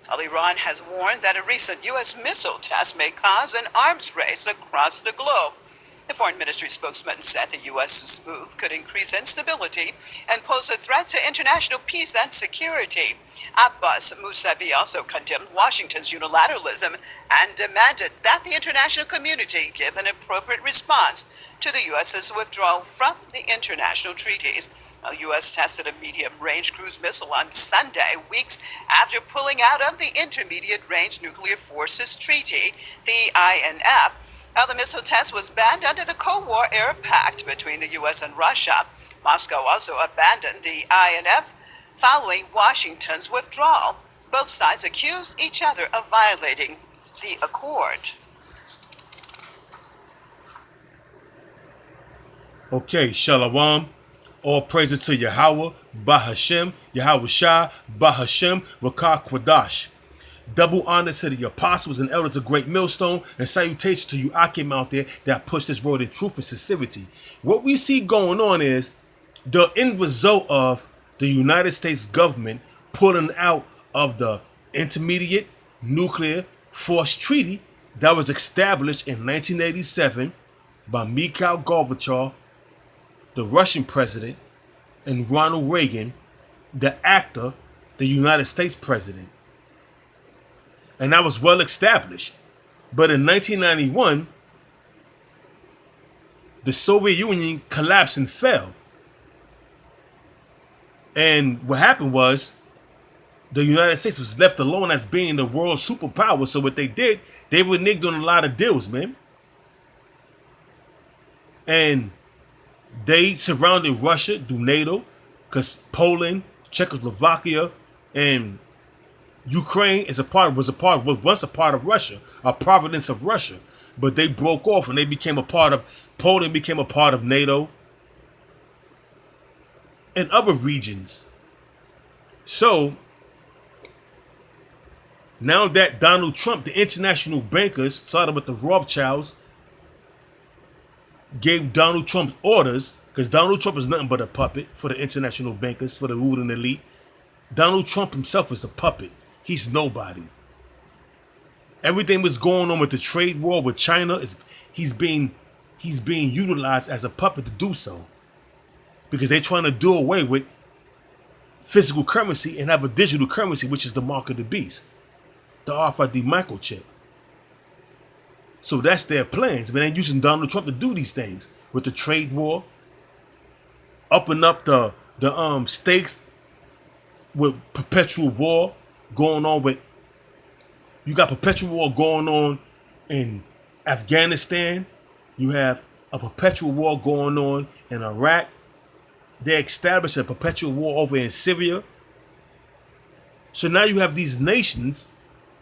Well, Iran has warned that a recent U.S. missile test may cause an arms race across the globe. The Foreign Ministry spokesman said the U.S.'s move could increase instability and pose a threat to international peace and security. Abbas Mousavi also condemned Washington's unilateralism and demanded that the international community give an appropriate response to the U.S.'s withdrawal from the international treaties. The U.S. tested a medium-range cruise missile on Sunday, weeks after pulling out of the Intermediate-Range Nuclear Forces Treaty, the INF. Now, the missile test was banned under the Cold War era pact between the U.S. and Russia. Moscow also abandoned the INF following Washington's withdrawal. Both sides accuse each other of violating the accord. Okay, Shalom. All praises to Yahweh, Bahashem, Yahweh Shah, Bahashem, Rakah Kwadash. Double honor to the apostles and elders of Great Millstone, and salutations to you Akim out there that push this word in truth and sincerity. What we see going on is the end result of the United States government pulling out of the Intermediate Nuclear Force Treaty that was established in 1987 by Mikhail Gorbachev, the Russian president, and Ronald Reagan, the actor, the United States president. And that was well established. But in 1991, the Soviet Union collapsed and fell. And what happened was the United States was left alone as being the world superpower. So what they did, they reneged on a lot of deals, man. And they surrounded Russia through NATO, because Poland, Czechoslovakia, and Ukraine was once a part of Russia, a province of Russia. But they broke off and they became a part of, Poland became a part of NATO and other regions. So now that Donald Trump, the international bankers, started with the Rothschilds, gave Donald Trump orders, because Donald Trump is nothing but a puppet for the international bankers, for the ruling elite. Donald Trump himself is a puppet. He's nobody. Everything that's going on with the trade war with China he's being utilized as a puppet to do so, because they're trying to do away with physical currency and have a digital currency, which is the mark of the beast, the RFID microchip. So that's their plans. But they're using Donald Trump to do these things with the trade war, upping up the stakes with perpetual war going on with. You got perpetual war going on in Afghanistan. You have a perpetual war going on in Iraq. They established a perpetual war over in Syria. So now you have these nations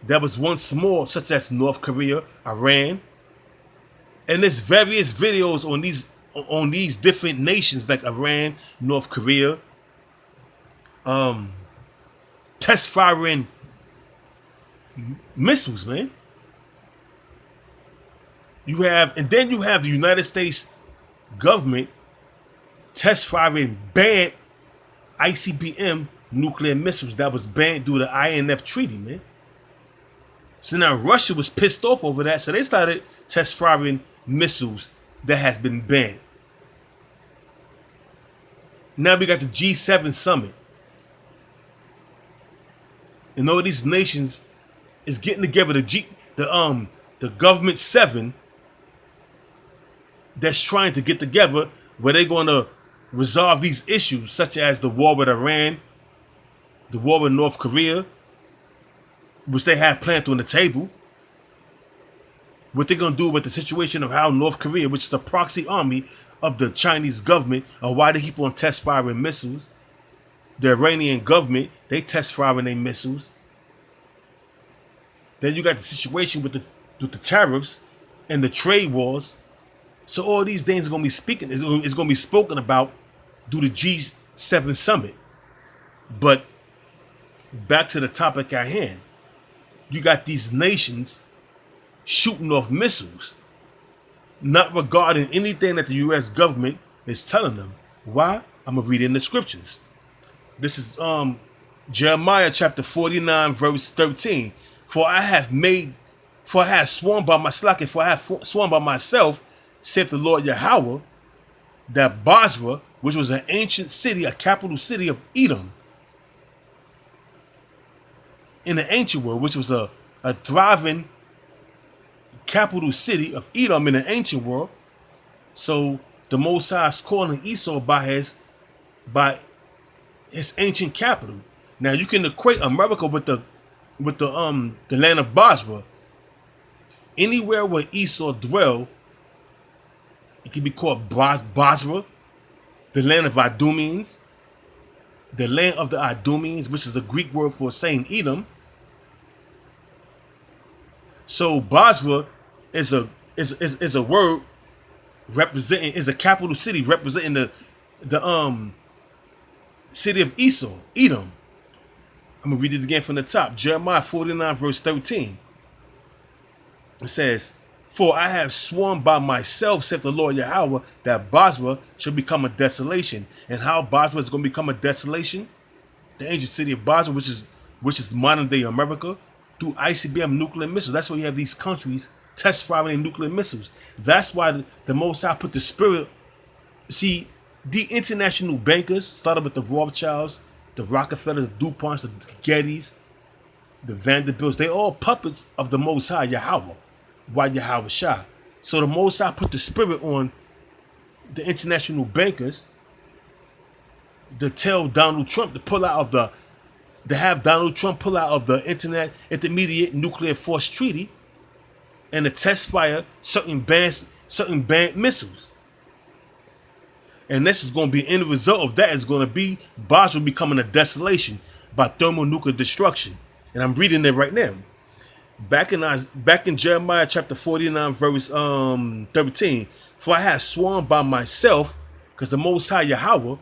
that was once small, such as North Korea, Iran, and there's various videos on these different nations like Iran, North Korea, test firing missiles, man. And then you have the United States government test firing banned ICBM nuclear missiles that was banned due to the INF treaty, man. So now Russia was pissed off over that, so they started test firing missiles that has been banned. Now we got the G7 summit. And all these nations is getting together, the government 7 that's trying to get together where they're going to resolve these issues, such as the war with Iran, the war with North Korea, which they have planned on the table. What they're going to do with the situation of how North Korea, which is a proxy army of the Chinese government, or why they keep on test firing missiles. The Iranian government, they test firing their missiles. Then you got the situation with the tariffs and the trade wars. So all these things are going to be spoken about through the G7 summit. But back to the topic at hand. You got these nations shooting off missiles, not regarding anything that the U.S. government is telling them. Why? I'm going to read in the scriptures. This is Jeremiah chapter 49, verse 13. For I have sworn by my slack, for I have sworn by myself, saith the Lord Yahweh, that Basra, which was an ancient city, a capital city of Edom, in the ancient world, which was a thriving capital city of Edom in the ancient world. So the Most High is calling Esau by his ancient capital. Now you can equate America with the land of Basra. Anywhere where Esau dwelled, it can be called Basra, the land of Idumeans, the land of the Idumeans, which is the Greek word for saying Edom. So Basra is a word representing, is a capital city representing the city of Esau, Edom. I'm gonna read it again from the top. Jeremiah 49 verse 13. It says, for I have sworn by myself, saith the Lord Yahweh, that Basra shall become a desolation. And how Basra is going to become a desolation? The ancient city of Basra, which is modern day America, through ICBM nuclear missiles. That's why you have these countries test firing nuclear missiles. That's why the Most High put the spirit. See, the international bankers started with the Rothschilds, the Rockefellers, the DuPonts, the Gettys, the Vanderbilts. They all puppets of the Most High Yahweh. Why Yahweh Shah? So the Most High put the spirit on the international bankers to tell Donald Trump to pull out of have Donald Trump pull out of the Intermediate Nuclear Force Treaty and to test fire certain banned missiles. And this is going to be the end result of that is going to be Basra becoming a desolation by thermonuclear destruction. And I'm reading it right now. Back in Jeremiah chapter 49 verse 13, for I have sworn by myself, because the Most High Yahweh,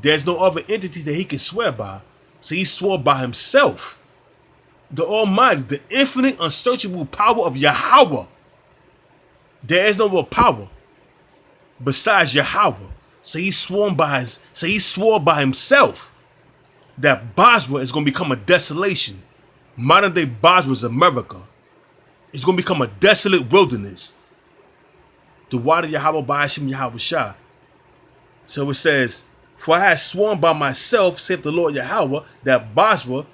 there's no other entity that he can swear by. So he swore by himself, the Almighty, the infinite, unsearchable power of Yahweh. There is no more power besides Yahweh. So he swore by himself that Basra is going to become a desolation. Modern day Basra is America. It's going to become a desolate wilderness. The water Yahweh by Hashem Yahweh Shah. So it says, for I have sworn by myself, saith the Lord Yahweh, that Basra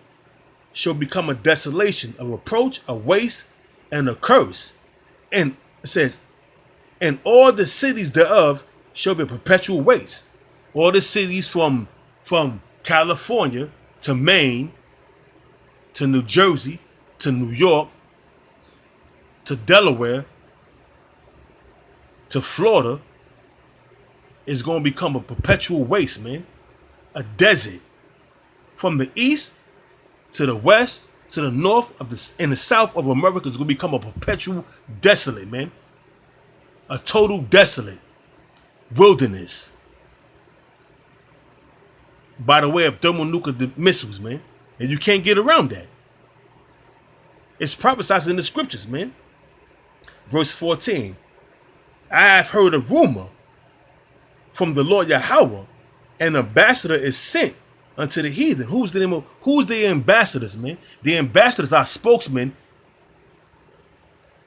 shall become a desolation, a reproach, a waste, and a curse. And it says, and all the cities thereof shall be a perpetual waste. All the cities from California to Maine, to New Jersey, to New York, to Delaware, to Florida, is going to become a perpetual waste, man. A desert. From the east to the west to the north and the south of America is going to become a perpetual desolate, man. A total desolate wilderness. By the way of thermonuclear missiles, man. And you can't get around that. It's prophesied in the scriptures, man. Verse 14. I have heard a rumor from the Lord Yahweh, an ambassador is sent unto the heathen. Who's the ambassadors, man? The ambassadors are spokesmen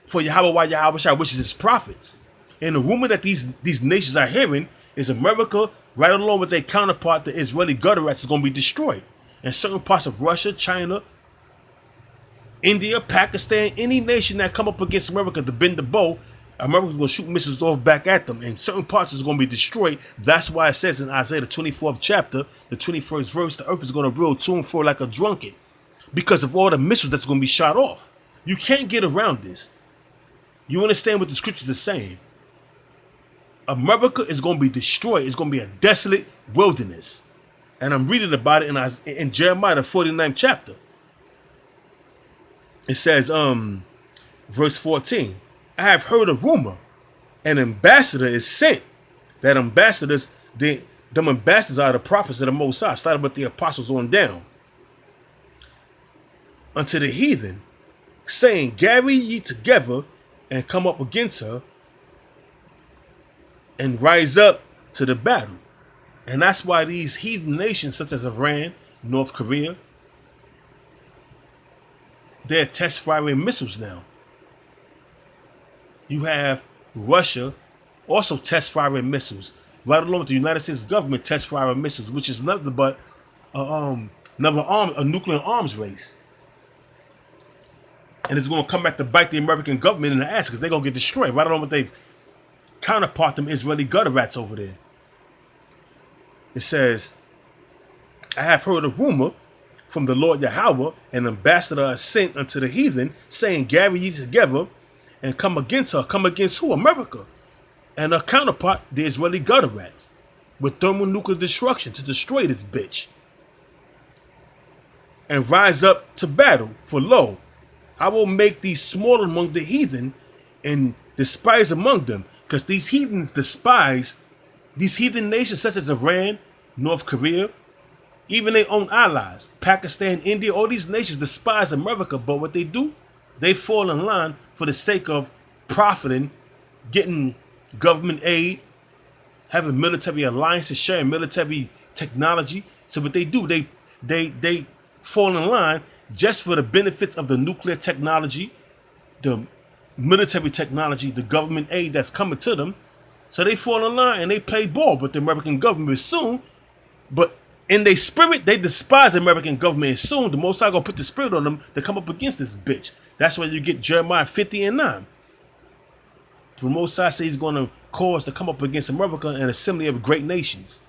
for Yahweh Yahweh Shah, which is his prophets. And the rumor that these nations are hearing is America, right along with their counterpart, the Israeli gutter rats, is going to be destroyed. And certain parts of Russia, China, India, Pakistan, any nation that come up against America to bend the bow, America's going to shoot missiles off back at them. And certain parts is going to be destroyed. That's why it says in Isaiah, the 24th chapter, the 21st verse, the earth is going to roll to and fro like a drunkard because of all the missiles that's going to be shot off. You can't get around this. You understand what the scriptures are saying. America is going to be destroyed. It's going to be a desolate wilderness. And I'm reading about it in Jeremiah, the 49th chapter. It says, verse 14, I have heard a rumor, an ambassador is sent. That ambassadors, them ambassadors are the prophets of the Most High, started with the apostles on down, unto the heathen, saying, gather ye together and come up against her and rise up to the battle. And that's why these heathen nations such as Iran, North Korea, they're test firing missiles now. You have Russia also test firing missiles, right along with the United States government test firing missiles, which is nothing but a nuclear arms race. And it's going to come back to bite the American government in the ass because they're going to get destroyed, right along with their counterpart, them Israeli gutter rats over there. It says, I have heard a rumor from the Lord Yahweh, an ambassador is sent unto the heathen, saying, gather ye together and come against her. Come against who? America. And her counterpart, the Israeli gutter rats, with thermonuclear destruction to destroy this bitch. And rise up to battle, for lo, I will make thee small among the heathen and despise among them. Because these heathens despise these heathen nations such as Iran, North Korea, even their own allies, Pakistan, India, all these nations despise America. But what they do, they fall in line for the sake of profiting, getting government aid, having military alliances, sharing military technology. So what they do, they fall in line just for the benefits of the nuclear technology, the military technology, the government aid that's coming to them. So they fall in line and they play ball with the American government soon. But in their spirit, they despise the American government. And soon the Most High gonna put the spirit on them to come up against this bitch. That's why you get Jeremiah 50 and 9. The Most High says he's gonna cause to come up against America and assembly of great nations.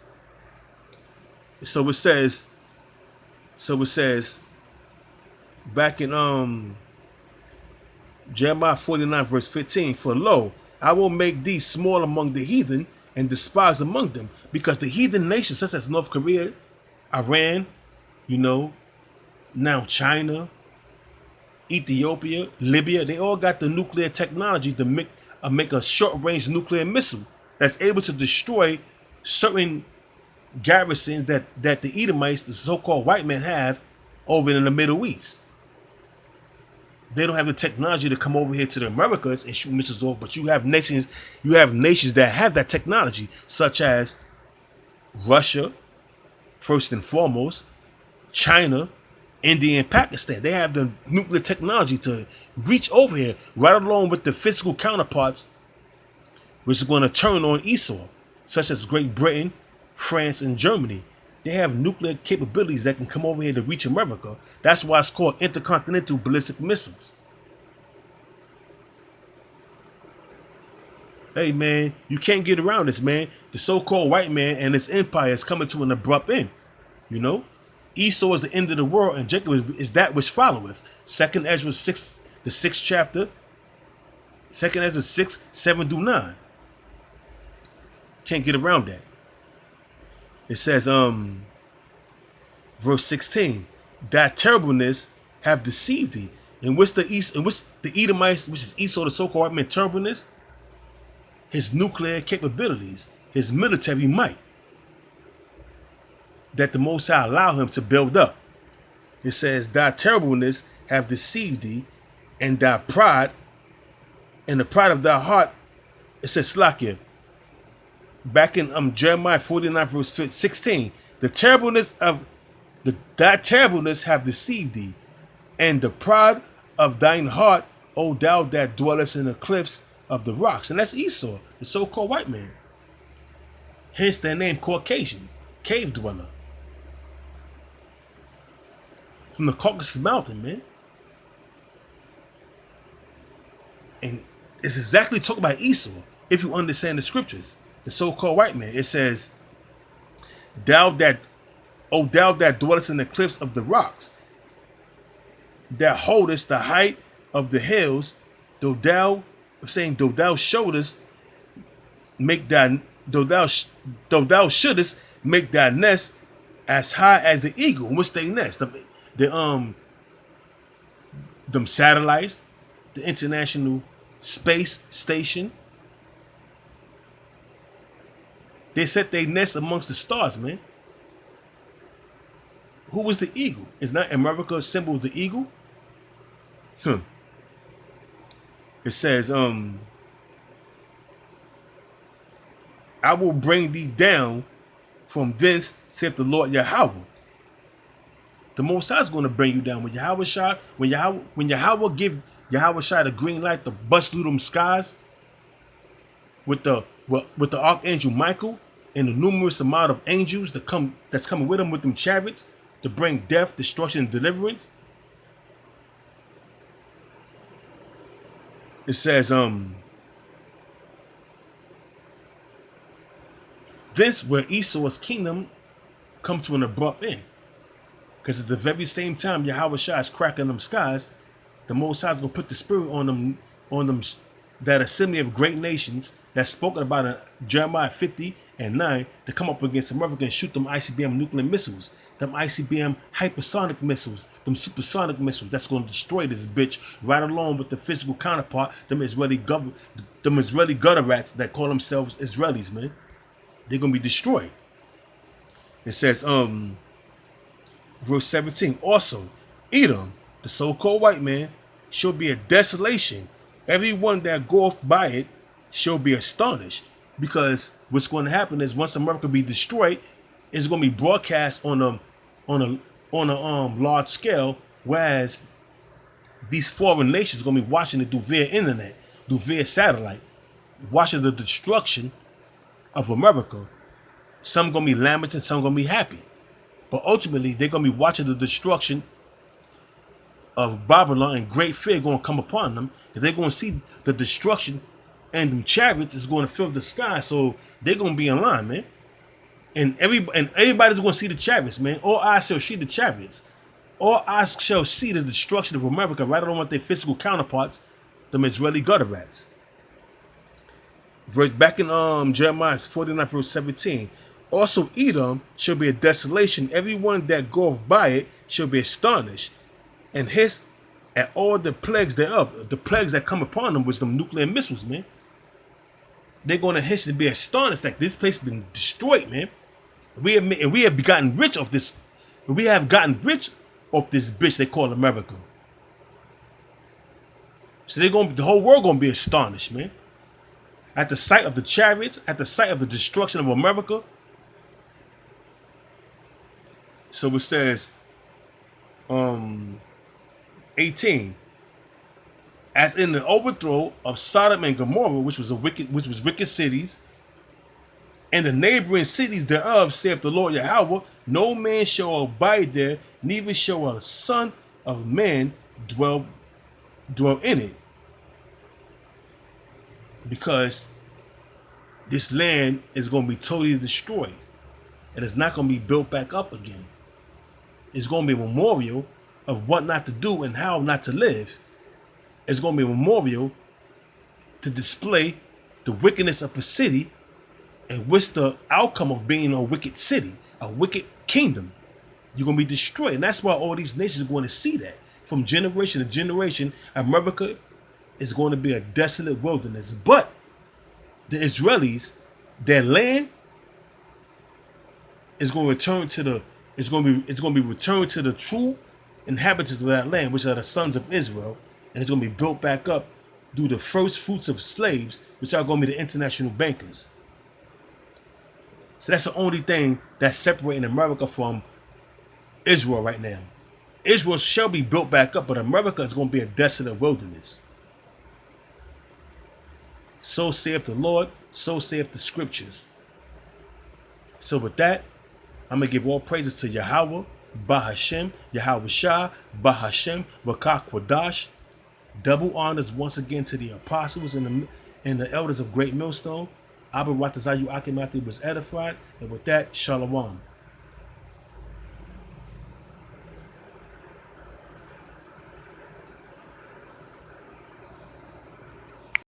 So it says back in Jeremiah 49 verse 15, for lo, I will make thee small among the heathen and despise among them, because the heathen nations such as North Korea, Iran, now China, Ethiopia, Libya, they all got the nuclear technology to make a short-range nuclear missile that's able to destroy certain garrisons that the Edomites, the so-called white men, have over in the Middle East. They don't have the technology to come over here to the Americas and shoot missiles off, but you have nations that have that technology, such as Russia, first and foremost, China, India, and Pakistan. They have the nuclear technology to reach over here, right along with the physical counterparts, which is going to turn on Esau, such as Great Britain, France, and Germany. They have nuclear capabilities that can come over here to reach America. That's why it's called intercontinental ballistic missiles. Hey, man, you can't get around this, man. The so-called white man and his empire is coming to an abrupt end. Esau is the end of the world, and Jacob is that which followeth. 2nd Ezra 6, the 6th chapter. 2nd Ezra 6, 7 through 9. Can't get around that. It says, verse 16, that terribleness have deceived thee. And what's the Edomites, which is Esau, the so-called white man, terribleness? His nuclear capabilities, his military might, that the Most High allow him to build up. It says, thy terribleness have deceived thee, and thy pride, and the pride of thy heart, it says, Slakia. Back in Jeremiah 49 verse 16, thy terribleness have deceived thee, and the pride of thine heart, O thou that dwellest in the cliffs of the rocks. And that's Esau, the so-called white man. Hence their name Caucasian, cave dweller. From the Caucasus Mountain, man. And it's exactly talking about Esau, if you understand the scriptures. The so-called white man. It says, thou that dwellest in the cliffs of the rocks, that holdest the height of the hills, though thou shouldest make thy nest as high as the eagle. And what's their nest? Them satellites, the International Space Station. They set their nest amongst the stars, man. Who was the eagle? Is not America a symbol of the eagle? It says, I will bring thee down from thence, saith the Lord Yahweh. The Most High is going to bring you down. When Yahweh give Yahweh Shai the green light to bust through them skies with the Archangel Michael and the numerous amount of angels that's coming with him with them chariots to bring death, destruction, and deliverance. It says, this where Esau's kingdom come to an abrupt end. Because at the very same time Yahweh Shai is cracking them skies, the Most High is going to put the spirit on them, that assembly of great nations that's spoken about in Jeremiah 50:9 to come up against America and shoot them ICBM nuclear missiles, them ICBM hypersonic missiles, them supersonic missiles that's going to destroy this bitch right along with the physical counterpart, them Israeli gutter rats that call themselves Israelis, man. They're going to be destroyed. It says, verse 17, also, Edom, the so-called white man, shall be a desolation. Everyone that goeth by it shall be astonished. Because what's going to happen is once America be destroyed, it's going to be broadcast on a large scale, whereas these foreign nations are going to be watching it through via internet, through via satellite, watching the destruction of America. Some going to be lamenting, some going to be happy. But ultimately, they're going to be watching the destruction of Babylon, and great fear going to come upon them. And they're going to see the destruction, and them chariots is going to fill the sky. So they're going to be in line, man. And everybody's going to see the chariots, man. All eyes shall see the chariots. All eyes shall see the destruction of America right along with their physical counterparts, them Israeli gutter rats. Back in Jeremiah 49 verse 17. Also Edom shall be a desolation. Everyone that goeth by it shall be astonished, and hiss at all the plagues thereof. The plagues that come upon them was them nuclear missiles, man. They're going to hiss and be astonished that this place has been destroyed, man. We have gotten rich off this. We have gotten rich off this bitch they call America. So the whole world gonna be astonished, man. At the sight of the chariots, at the sight of the destruction of America. So it says, 18. As in the overthrow of Sodom and Gomorrah, which was wicked cities, and the neighboring cities thereof, saith the Lord Yahweh, no man shall abide there, neither shall a son of man dwell in it. Because this land is going to be totally destroyed, and it's not going to be built back up again. It's going to be a memorial of what not to do and how not to live. It's going to be a memorial to display the wickedness of a city and what's the outcome of being a wicked city, a wicked kingdom. You're going to be destroyed. And that's why all these nations are going to see that. From generation to generation, America is going to be a desolate wilderness. But the Israelis, their land is going to return to the it's going to be returned to the true inhabitants of that land, which are the sons of Israel, and it's going to be built back up through the first fruits of slaves, which are going to be the international bankers. So that's the only thing that's separating America from Israel right now. Israel shall be built back up, but America is going to be a desolate wilderness. So saith the Lord, so saith the scriptures. So with that, I'm going to give all praises to Yahweh, Bahashem, Yahweh Shah, Bahashem, Rakah Kwadash. Double honors once again to the apostles and the elders of Great Millstone. Abba Ratazayu Akimati was edified. And with that, Shalom.